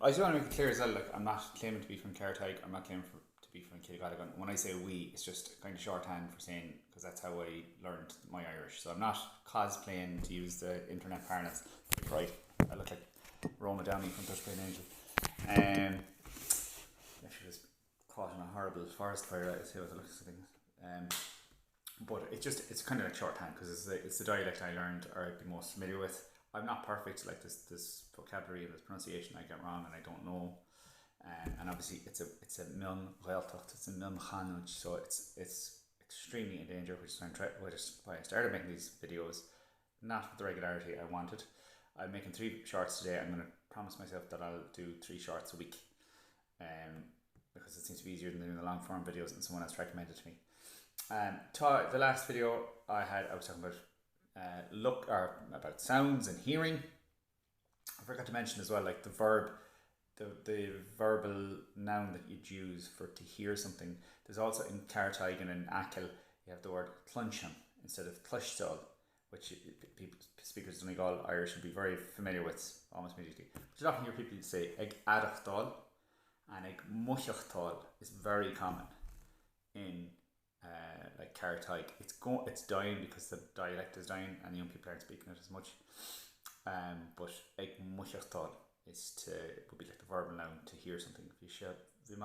I just want to make it clear as well, like, I'm not claiming to be from Gaeilge, I'm not claiming to be from Kilgalligan. When I say we, it's just kind of shorthand for saying, because that's how I learned my Irish. So I'm not cosplaying, to use the internet parlance. Right, I look like Roma Downey from Touch by an Angel. If she was caught in a horrible forest fire, I'd say what the looks of things. But it's kind of like shorthand, because it's the dialect I learned, or I'd be most familiar with. I'm not perfect, like this vocabulary and this pronunciation I get wrong and I don't know. And obviously it's a Milne Gaeltacht, it's a Milne Chanúid, so it's extremely in danger, which is why I started making these videos, not with the regularity I wanted. I'm making 3 shorts today. I'm going to promise myself that I'll do 3 shorts a week, because it seems to be easier than doing the long form videos, and someone else recommended to me. The last video I was talking about about sounds and hearing. I forgot to mention as well, like the verb, the verbal noun that you'd use for to hear something. There's also in Gaeilge and in Achill, you have the word cluncham instead of clushtal, which speakers of Donegal Irish would be very familiar with almost immediately. But you often hear people say ag adachtal and ag mushachtal is very common in like Gaeilge. It's dying because the dialect is dying and the young people aren't speaking it as much. But ag mushachtal would be like the verbal noun to hear something. If you shout, when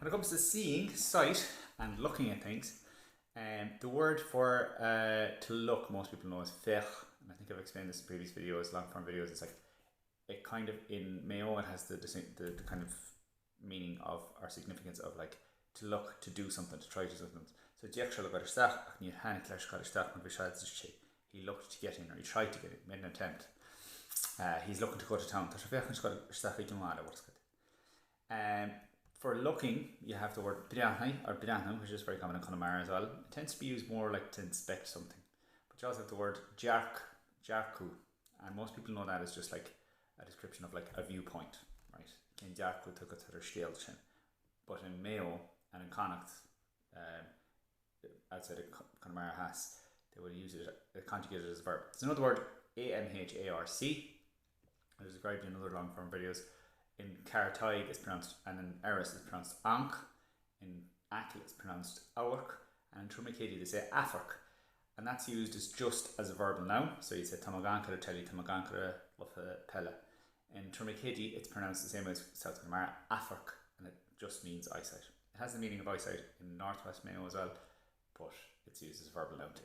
it comes to seeing, sight, and looking at things, the word for to look, most people know, is fech, and I think I've explained this in previous videos, long form videos. It's like it kind of in Mayo, it has the kind of meaning of or significance of like to look, to do something, to try to do something. So he looked to get in, or he tried to get in, made an attempt. He's looking to go to town. For looking, you have the word bidahai, which is very common in Connemara as well. It tends to be used more like to inspect something. But you also have the word jarku, and most people know that as just like a description of like a viewpoint, right? But in Mayo and in Connacht, outside of Connemara Has, they would use it conjugated as a verb. There's another word, amharc. I described in other long form videos. In Gaeilge it's pronounced, and in Eris it's pronounced Ankh. In Achill it's pronounced Awark, and in Trumakedi they say Afark, and that's used as just as a verbal noun. So you say Tamagankara Telly, Tamagankara Pella. In Trumakedi it's pronounced the same as South Connemara, Afark, and it just means eyesight. It has the meaning of eyesight in Northwest Mayo as well, but it's used as a verbal noun too.